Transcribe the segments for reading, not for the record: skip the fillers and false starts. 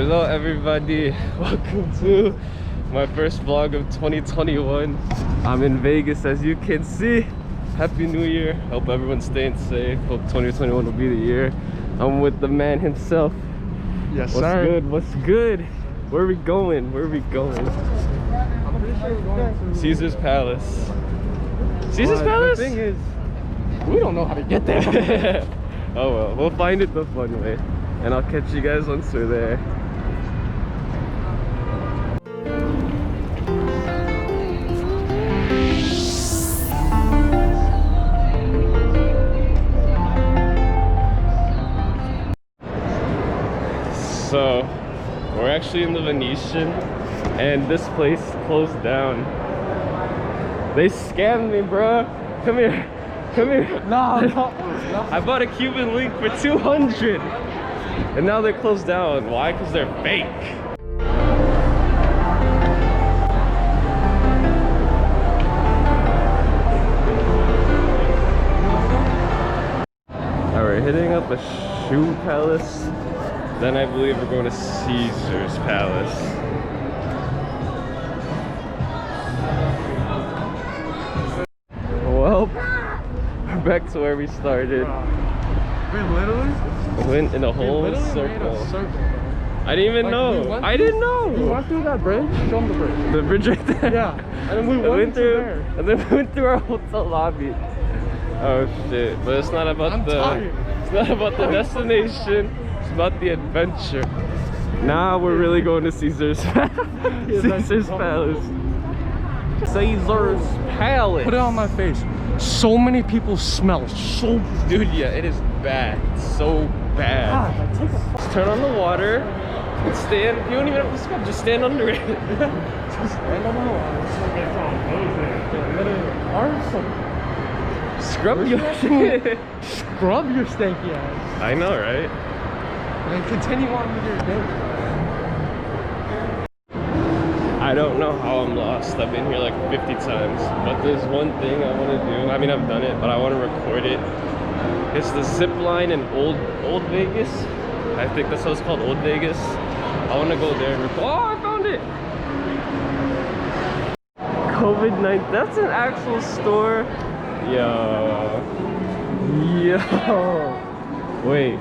Hello everybody, welcome to my first vlog of 2021. I'm in Vegas, as you can see. Happy New Year. Hope everyone's staying safe. Hope 2021 will be the year. I'm with the man himself. Yes, what's sir. Good? What's good? Where are we going? Where are we going? I'm pretty sure we're going to Caesar's Palace. Caesar's Palace? The thing is, we don't know how to get there. Oh well, we'll find it the fun way. And I'll catch you guys once we're there. So, we're actually in the Venetian, and this place closed down. They scammed me, bro. Come here. Come here. No. I bought a Cuban link for 200. And now they're closed down. Why? Because they're fake. Alright, we're hitting up a shoe palace. Then I believe we're going to Caesar's Palace. Well, we're back to where we started. We literally went in a whole circle. I didn't even know. I didn't know. We went through that bridge. Show them the bridge. The bridge right there. Yeah. And then we went through there. And then we went through our hotel lobby. Oh shit! But it's not about It's not about the destination. It's about the adventure. Now we're really going to Caesar's. Caesar's Palace. Caesar's Palace. Put it on my face. So many people smell so. Dude, yeah, it is bad. So bad. Just turn on the water and stand. You don't even have to scrub, just stand under it. Just stand on the water. Scrub your Scrub your stanky ass. I know, right? And continue on with your day. I don't know how I'm lost. I've been here like 50 times. But there's one thing I want to do. I mean, I've done it, but I want to record it. It's the zipline in Old Vegas. I think that's what it's called, Old Vegas. I want to go there and record. Oh, I found it! COVID-19. That's an actual store. Yo. Wait.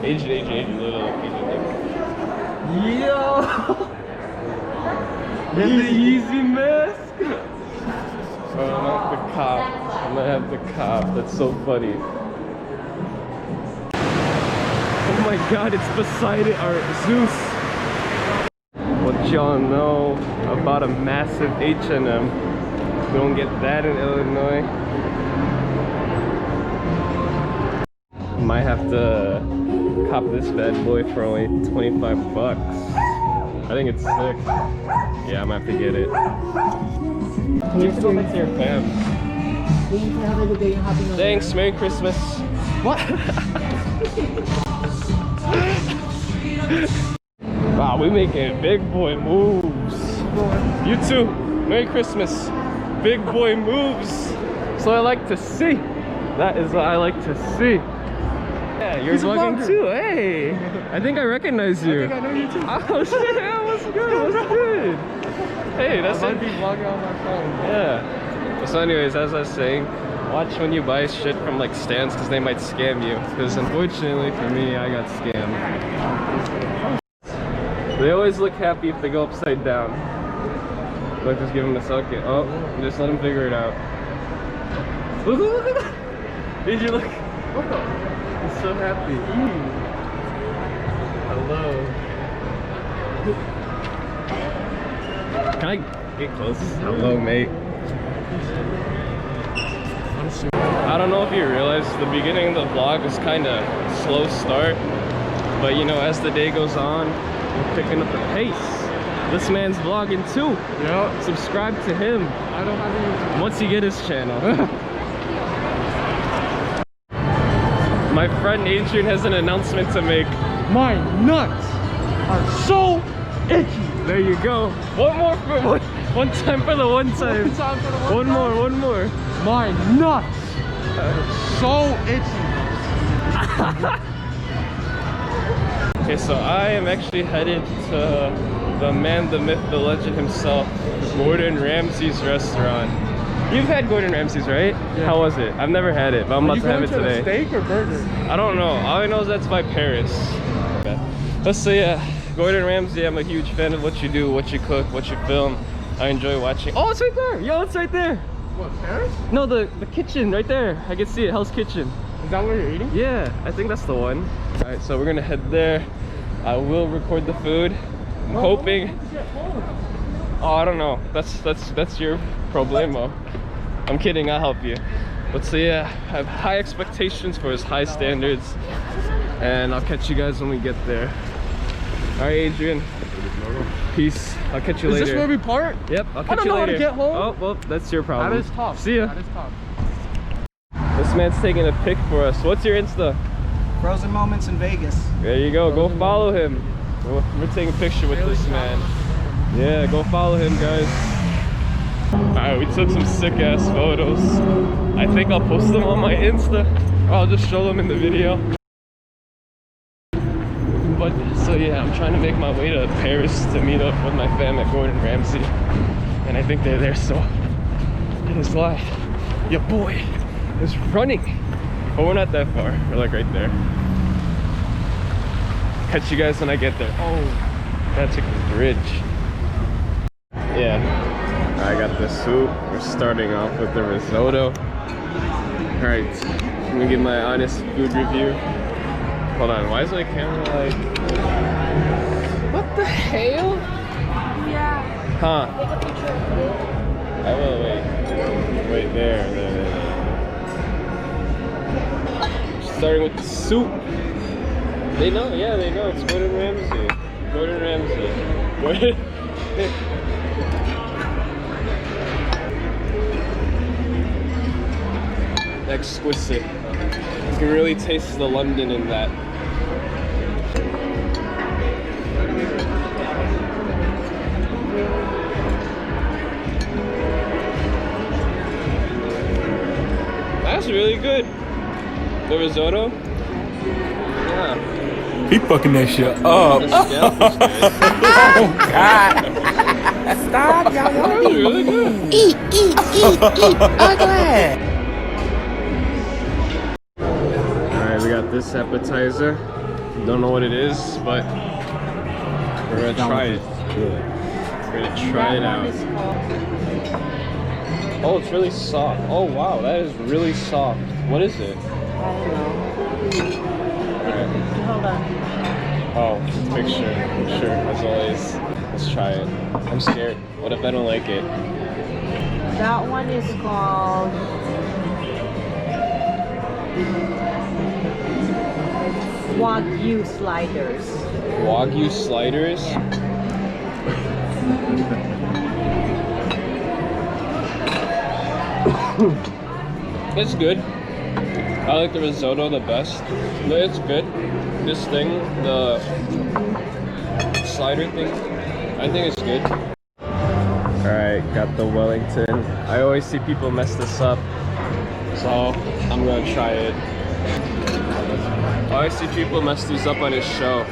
Asian, little Asian. Yo! The easy mask! Oh, I'm gonna have the cop. I'm gonna have the cop. That's so funny. Oh my god, it's Poseidon or Zeus. What y'all know about a massive H&M? We don't get that in Illinois. Might have to cop this bad boy for only 25 bucks. I think it's sick. Yeah, I'm gonna have to get it. You can go back to your fam. Have a good day and happy New Year. Thanks, Merry Christmas. What? Wow, we making big boy moves. You too. Merry Christmas. Big boy moves. So I like to see. That is what I like to see. Yeah, you're vlogging too. Hey, I think I recognize you. I think I know you too. Oh shit, yeah, what's good? What's good? Hey, that's I might be vlogging on my phone. Yeah. So anyways, as I was saying, watch when you buy shit from like stands because they might scam you. Because unfortunately for me, I got scammed. They always look happy if they go upside down. Like, just give them a second. Oh, just let them figure it out. Look. Did you look? He's so happy. Hello. Can I get close? Hello, mate. I don't know if you realize the beginning of the vlog was kind of slow start, but you know, as the day goes on, we're picking up the pace. This man's vlogging too. Yeah. Subscribe to him. I don't have any. Once you get his channel. My friend Adrian has an announcement to make. My nuts are so itchy. There you go. One more for one time for the one time. One time for the one One time. more. My nuts are so itchy. Okay, so I am actually headed to the man, the myth, the legend himself, Gordon Ramsay's restaurant. You've had Gordon Ramsay's, right? Yeah. How was it? I've never had it, but I'm about to have it today. Steak or burger? I don't know. All I know is that's by Paris. Okay. Let's say, yeah, Gordon Ramsay. I'm a huge fan of what you do, what you cook, what you film. I enjoy watching. Oh, it's right there. Yo, it's right there. What, Paris? No, the kitchen right there. I can see it. Hell's Kitchen. Is that where you're eating? Yeah, I think that's the one. All right, so we're gonna head there. I will record the food. I'm hoping. Oh, I don't know. That's your problemo. I'm kidding. I'll help you. But so yeah, I have high expectations for his high standards, and I'll catch you guys when we get there. All right, Adrian. Peace. I'll catch you later. Is this where we part? Yep. I'll catch you later. I don't know how to get home. Oh well, that's your problem. That is tough. See ya. That is tough. This man's taking a pic for us. What's your Insta? Frozen moments in Vegas. There you go. Go follow him. We're taking a picture with this man. Yeah, go follow him, guys. Alright, we took some sick ass photos. I think I'll post them on my Insta, or I'll just show them in the video. But so yeah, I'm trying to make my way to Paris to meet up with my fam at Gordon Ramsay, and I think they're there. So it is live. Your boy is running, but we're not that far. We're like right there. Catch you guys when I get there. Oh, that's a bridge. Yeah, I got the soup. We're starting off with the risotto. All right, I'm gonna give my honest food review. Hold on, why is my camera like... What the hell? Yeah. Huh? Take a picture of it. I will, wait, there. Starting with the soup. They know, yeah, they know. It's Gordon Ramsay. Gordon Ramsay. Exquisite. You can really taste the London in that. That's really good. The risotto. Yeah. He fucking that shit up. Oh God. Stop, y'all. That was really good. Eat. Ugly. Alright, we got this appetizer. Don't know what it is, but we're gonna try it. We're gonna try it out. Oh, it's really soft. Oh wow, that is really soft. What is it? I don't know. Hold on. Oh, picture, as always. Let's try it. I'm scared. What if I don't like it? That one is called Wagyu sliders. Wagyu sliders? Yeah. It's good. I like the risotto the best. But it's good. This thing, the slider thing, I think it's good. Alright, got the Wellington. I always see people mess this up, so I'm gonna try it. I always see people mess these up on his show.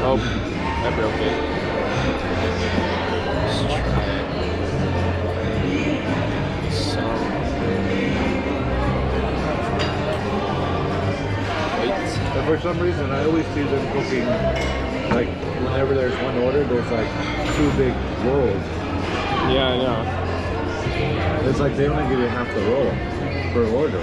Oh, I broke it. Let's try it. And for some reason, I always see them cooking, like, whenever there's one order, there's like 2 big rolls. Yeah, I know. It's like they only give you half the roll per order.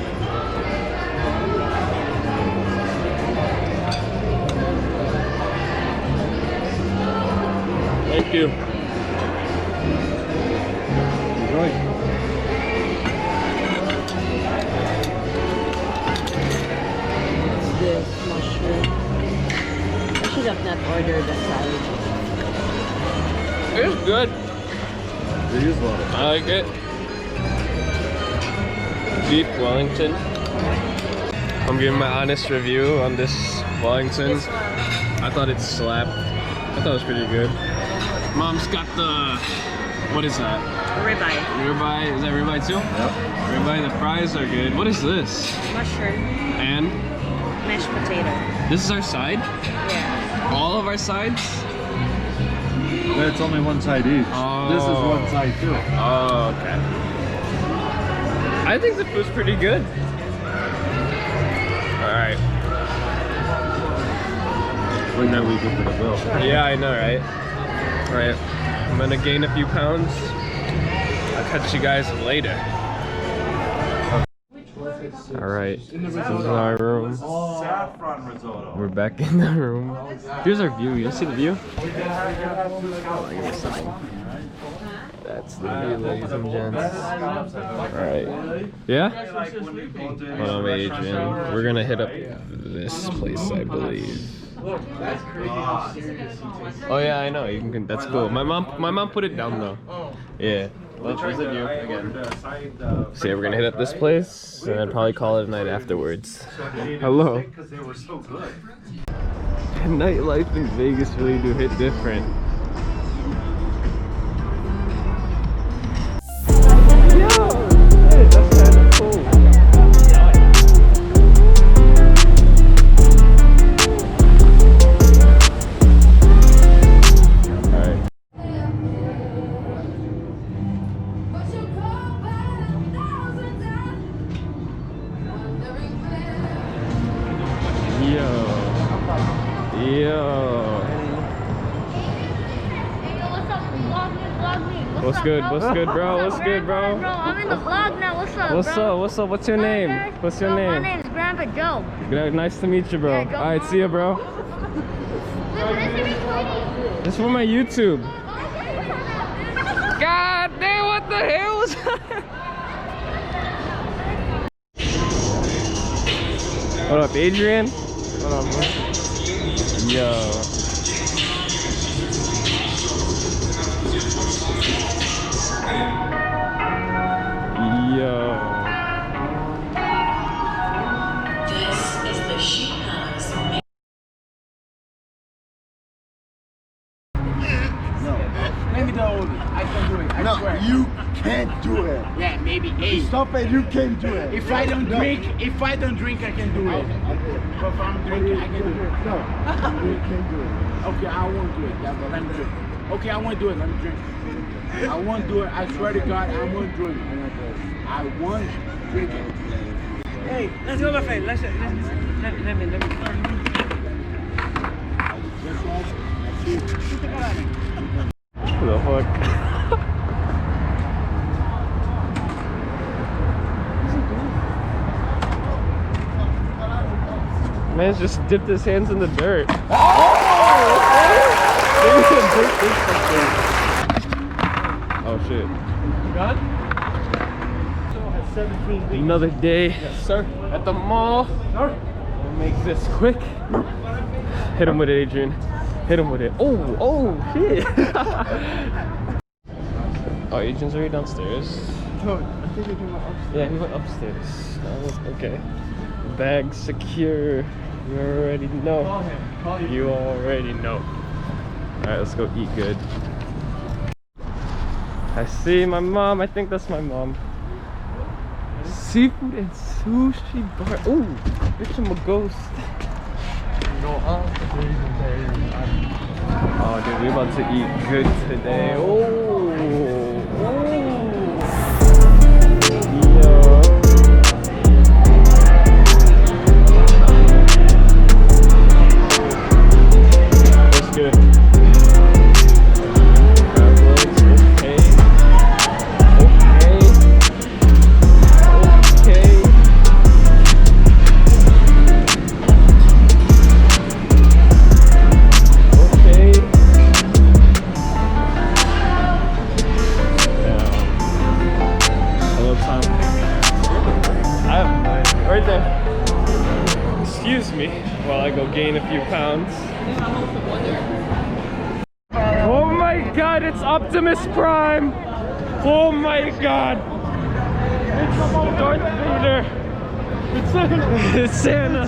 Thank you. Enjoy. This mushroom. I should have not ordered the salad. It's good. It is one. I like it. Beef Wellington. I'm giving my honest review on this Wellington. I thought it slapped. I thought it was pretty good. Mom's got the... What is that? Ribeye. Ribeye? Is that ribeye too? Yep. Ribeye, the fries are good. What is this? Mushroom. And? mashed potato. This is our side? Yeah. All of our sides? But it's only one side each. Oh. This is one side too. Oh, okay. I think the food's pretty good. Alright. Wait, now we go for the bill. Yeah, I know, right? Alright. I'm gonna gain a few pounds. I'll catch you guys later. Alright. This is our room. Saffron risotto. We're back in the room. Here's our view. You'll see the view? That's the view, ladies and gents. Alright. Yeah? Hold on, Adrian. We're gonna hit up this place, I believe. Oh yeah, I know. You can. That's cool. My mom put it down though. Yeah. Let's visit you again. So yeah, we're gonna hit up this place and then probably call it a night afterwards. Hello. Nightlife in Vegas really do hit different. Yo, shit, that's kind of cool. What's good? What's good, bro? What's good, bro? Bro, I'm in the vlog now. What's up, What's bro? up? What's up? What's your name? What's your name? My name's Grandpa Joe. Nice to meet you, bro. Yeah, Alright, see ya, bro. This is for my YouTube. God damn, what the hell was that? What up, Adrian? What up, bro? Yo. Yo. This is the sheep house. Maybe the old. I can do it. I swear. You can't do it. Yeah, maybe 8. Stop it, you can't do it. If I don't drink, I can do it. But if I'm drinking, I can do it. No, you can't do it. Okay, I won't do it. Yeah, but let me drink. Okay, I won't do it. Let me drink. I won't do it. I swear to God, I won't drink. I won't drink it. Hey, let's go, my friend. Let me. What the fuck? Man's just dipped his hands in the dirt. Oh shit. You got it? Another day, sir, at the mall. Sir? We'll make this quick. Hit him with it, Adrian. Hit him with it. Oh shit. Oh, Adrian's already downstairs. No, I think he went upstairs. Yeah, he went upstairs. Oh, okay. Bag secure. You already know. You already know. Alright, let's go eat good. I see my mom. I think that's my mom. Seafood and sushi bar. Ooh, bitch, I'm a ghost. Oh, dude, we about to eat good today. Oh, good. Right there. Excuse me while I go gain a few pounds. Oh my god, it's Optimus Prime! Oh my god! It's Darth Vader! It's Santa!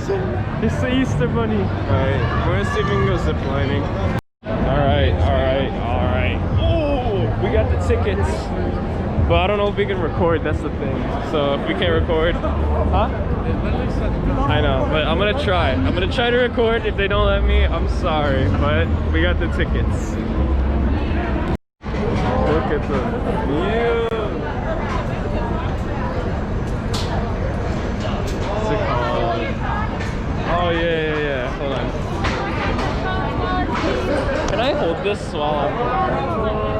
It's the Easter Bunny! Alright, we're gonna see if we can go ziplining. Alright. Oh! We got the tickets! But I don't know if we can record, that's the thing. So if we can't record, huh? I know, but I'm gonna try. I'm gonna try to record. If they don't let me, I'm sorry, but we got the tickets. Look at the view. What's it called? Oh yeah. Hold on. Can I hold this while I'm...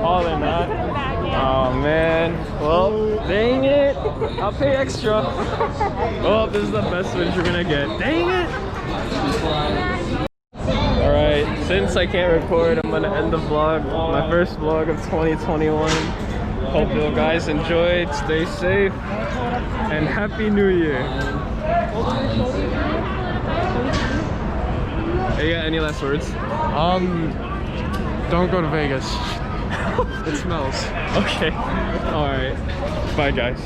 Oh, they're not? Oh man. Well, dang it. I'll pay extra. Oh, this is the best wish you're gonna get. Dang it. Alright, since I can't record, I'm gonna end the vlog. My first vlog of 2021. Hope you guys enjoyed. Stay safe. And Happy New Year. Hey, you got any last words? Don't go to Vegas. It smells. Okay. Alright. Bye guys.